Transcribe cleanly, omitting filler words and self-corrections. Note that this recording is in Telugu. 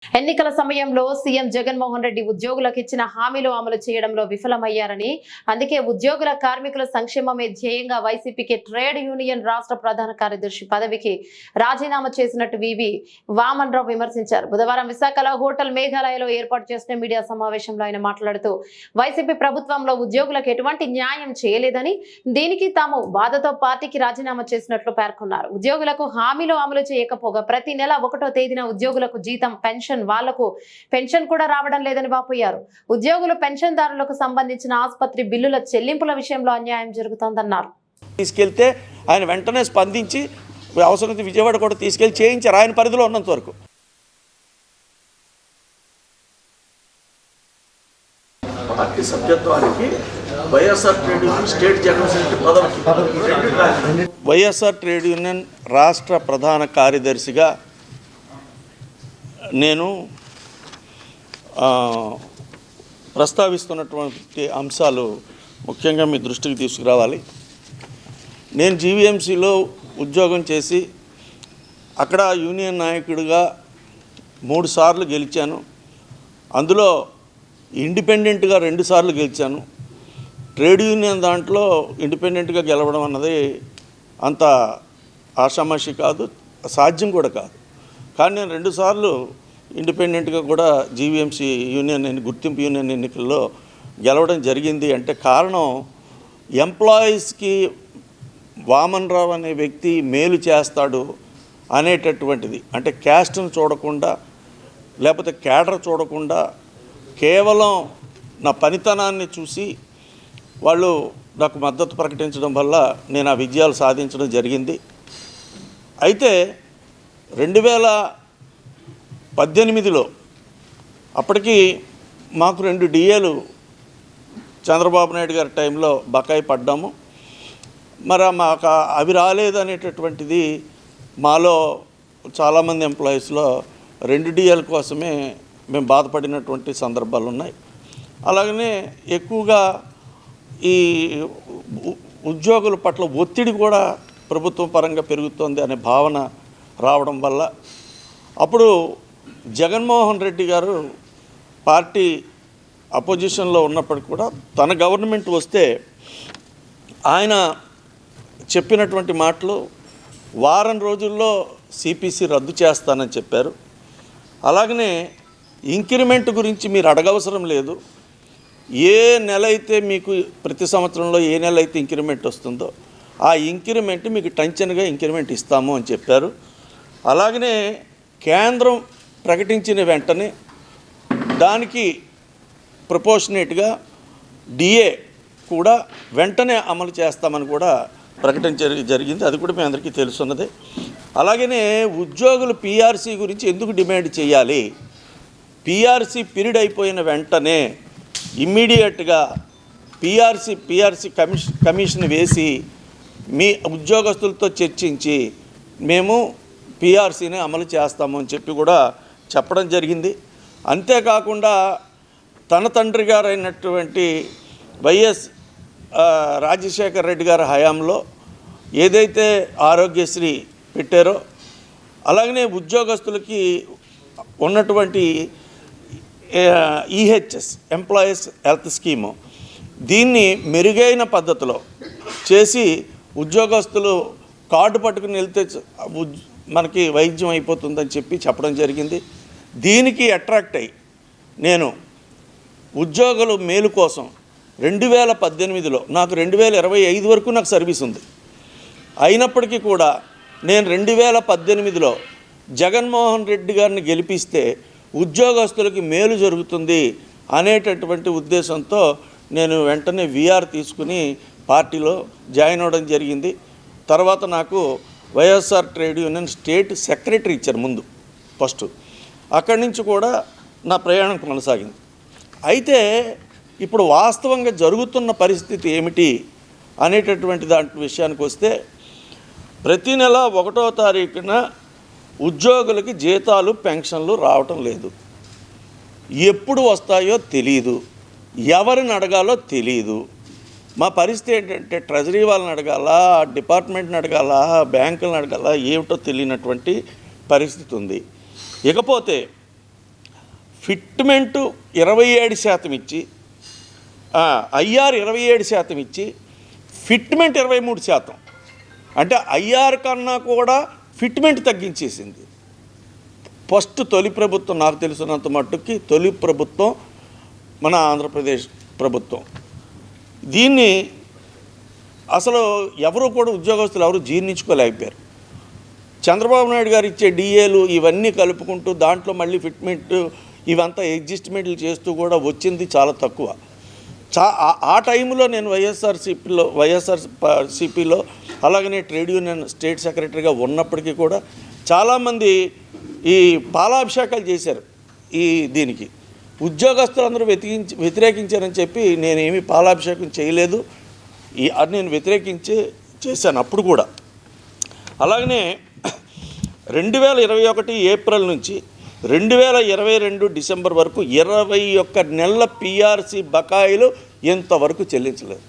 ఎన్నికల సమయంలో సీఎం జగన్మోహన్ రెడ్డి ఉద్యోగులకు ఇచ్చిన హామీలు అమలు చేయడంలో విఫలమయ్యారని, అందుకే ఉద్యోగుల కార్మికుల సంక్షేమమే ధ్యేయంగా వైసీపీకి ట్రేడ్ యూనియన్ రాష్ట్ర ప్రధాన కార్యదర్శి పదవికి రాజీనామా చేసినట్టు వివి వామన్ రావు విమర్శించారు. బుధవారం విశాఖలో హోటల్ మేఘాలయలో ఏర్పాటు చేసిన మీడియా సమావేశంలో ఆయన మాట్లాడుతూ వైసీపీ ప్రభుత్వంలో ఉద్యోగులకు ఎటువంటి న్యాయం చేయలేదని, దీనికి తాము బాధతో పార్టీకి రాజీనామా చేసినట్లు పేర్కొన్నారు. ఉద్యోగులకు హామీలు అమలు చేయకపోగా ప్రతి నెల 1వ తేదీన ఉద్యోగులకు జీతం, పెన్షన్, వాళ్లకు పెన్షన్ కూడా రావడం లేదని వాపోయారు. ఉద్యోగులు, పెన్షన్దారులకు సంబంధించిన ఆసుపత్రి బిల్లుల చెల్లింపుల విషయంలో అన్యాయం జరుగుతోందన్నారు. తీసుకెళ్తే ఆయన వెంటనే స్పందించి అవసరమైతే విజయవాడ కూడా తీసుకెళ్లి చేయించారు ఆయన పరిధిలో ఉన్నంత వరకు. పార్టీ సభ్యత్వానికి YSR trade union state general secretary పదవికి వైఎస్ఆర్ ట్రేడ్ యూనియన్ రాష్ట్ర ప్రధాన కార్యదర్శిగా నేను ప్రస్తావిస్తున్నటువంటి అంశాలు ముఖ్యంగా మీ దృష్టికి తీసుకురావాలి. నేను జీవీఎంసీలో ఉద్యోగం చేసి అక్కడ యూనియన్ నాయకుడిగా 3 సార్లు గెలిచాను. అందులో ఇండిపెండెంట్గా 2 సార్లు గెలిచాను. ట్రేడ్ యూనియన్ దాంట్లో ఇండిపెండెంట్గా గెలవడం అన్నది అంత ఆషామాషి కాదు, సాధ్యం కూడా కాదు. కానీ నేను 2 సార్లు ఇండిపెండెంట్గా కూడా జీవీఎంసీ యూనియన్ గుర్తింపు యూనియన్ ఎన్నికల్లో గెలవడం జరిగింది. అంటే కారణం ఎంప్లాయీస్కి వామన్ రావు అనే వ్యక్తి మేలు చేస్తాడు అనేటటువంటిది. అంటే క్యాస్ట్ను చూడకుండా, లేకపోతే క్యాడర్ చూడకుండా, కేవలం నా పనితనాన్ని చూసి వాళ్ళు నాకు మద్దతు ప్రకటించడం వల్ల నేను ఆ విజయాలు సాధించడం జరిగింది. అయితే 2018లో అప్పటికి మాకు 2 డిఏలు చంద్రబాబు నాయుడు గారి టైంలో బకాయి పడ్డాము. మరి మాకు అవి రాలేదనేటటువంటిది మాలో చాలామంది ఎంప్లాయీస్లో 2 డిఏల కోసమే మేము బాధపడినటువంటి సందర్భాలు ఉన్నాయి. అలాగనే ఎక్కువగా ఈ ఉద్యోగుల పట్ల ఒత్తిడి కూడా ప్రభుత్వం పరంగా పెరుగుతోంది అనే భావన రావడం వల్ల అప్పుడు జగన్మోహన్ రెడ్డి గారు పార్టీ అపోజిషన్లో ఉన్నప్పటికీ కూడా తన గవర్నమెంట్ వస్తే ఆయన చెప్పినటువంటి మాటలు వారం రోజుల్లో సిపిసి రద్దు చేస్తానని చెప్పారు. అలాగనే ఇంక్రిమెంట్ గురించి మీరు అడగవసరం లేదు, ఏ నెల అయితే మీకు ప్రతి సంవత్సరంలో ఏ నెల అయితే ఇంక్రిమెంట్ వస్తుందో ఆ ఇంక్రిమెంట్ మీకు టెన్షన్గా ఇంక్రిమెంట్ ఇస్తాము అని చెప్పారు. అలాగనే కేంద్రం ప్రకటించిన వెంటనే దానికి ప్రపోర్షనేట్గా డిఏ కూడా వెంటనే అమలు చేస్తామని కూడా ప్రకటించడం జరిగింది. అది కూడా మీ అందరికీ తెలుసున్నదే. అలాగనే ఉద్యోగులు పీఆర్సీ గురించి ఎందుకు డిమాండ్ చేయాలి? పీఆర్సీ పీరియడ్ అయిపోయిన వెంటనే ఇమ్మీడియట్గా పీఆర్సీ కమిషన్ వేసి మీ ఉద్యోగస్తులతో చర్చించి మేము పీఆర్సీని అమలు చేస్తాము అని చెప్పి కూడా చెప్పడం జరిగింది. అంతేకాకుండా తన తండ్రి గారు అయినటువంటి వైఎస్ రాజశేఖర రెడ్డి గారి హయాంలో ఏదైతే ఆరోగ్యశ్రీ పెట్టారో, అలాగనే ఉద్యోగస్తులకి ఉన్నటువంటి ఈహెచ్ఎస్ ఎంప్లాయీస్ హెల్త్ స్కీము, దీన్ని మెరుగైన పద్ధతిలో చేసి ఉద్యోగస్తులు కార్డు పట్టుకుని వెళ్తే మనకి వైద్యం అయిపోతుందని చెప్పి చెప్పడం జరిగింది. దీనికి అట్రాక్ట్ అయ్యి నేను ఉద్యోగుల మేలు కోసం 2018లో నాకు 2025 వరకు నాకు సర్వీస్ ఉంది. అయినప్పటికీ కూడా నేను 2018లో జగన్మోహన్ రెడ్డి గారిని గెలిపిస్తే ఉద్యోగస్తులకి మేలు జరుగుతుంది అనేటటువంటి ఉద్దేశంతో నేను వెంటనే వీఆర్ తీసుకుని పార్టీలో జాయిన్ అవ్వడం జరిగింది. తర్వాత నాకు YSR trade union state secretary ఇచ్చారు ముందు ఫస్ట్. అక్కడి నుంచి కూడా నా ప్రయాణం కొనసాగింది. అయితే ఇప్పుడు వాస్తవంగా జరుగుతున్న పరిస్థితి ఏమిటి అనేటటువంటి దాంట్లో విషయానికి వస్తే, ప్రతి నెల 1వ తారీఖున ఉద్యోగులకి జీతాలు, పెన్షన్లు రావటం లేదు. ఎప్పుడు వస్తాయో తెలియదు, ఎవరిని అడగాలో తెలియదు. మా పరిస్థితి ఏంటంటే ట్రెజరీ వాళ్ళని అడగాల, డిపార్ట్మెంట్ని అడగాల, బ్యాంకులను అడగాల, ఏమిటో తెలియనటువంటి పరిస్థితి ఉంది. ఇకపోతే ఫిట్మెంటు 27% ఇచ్చి, ఐఆర్ 27% ఇచ్చి, ఫిట్మెంట్ 23%. అంటే ఐఆర్ కన్నా కూడా ఫిట్మెంట్ తగ్గించేసింది. తొలి ప్రభుత్వం, నాకు తెలిసినంత మట్టుకి తొలి ప్రభుత్వం మన ఆంధ్రప్రదేశ్ ప్రభుత్వం. దీన్ని అసలు ఎవరు కూడా ఉద్యోగస్తులు ఎవరు జీర్ణించుకోలేకపోయారు. చంద్రబాబు నాయుడు గారు ఇచ్చే డిఏలు ఇవన్నీ కలుపుకుంటూ దాంట్లో మళ్ళీ ఫిట్మెంట్ ఇవంతా అడ్జస్ట్మెంట్లు చేస్తూ కూడా వచ్చింది చాలా తక్కువ. ఆ టైంలో నేను వైఎస్ఆర్సీపీలో అలాగనే ట్రేడ్ యూనియన్ స్టేట్ సెక్రటరీగా ఉన్నప్పటికీ కూడా చాలామంది ఈ పాలాభిషేకాలు చేశారు. దీనికి ఉద్యోగస్తులందరూ వ్యతిరేకించారని చెప్పి నేనేమి పాలాభిషేకం చేయలేదు. అది నేను చేశాను అప్పుడు కూడా. అలాగనే 2021 ఏప్రిల్ నుంచి 2022 డిసెంబర్ వరకు 21 నెలల పిఆర్సీ బకాయిలు ఇంతవరకు చెల్లించలేదు.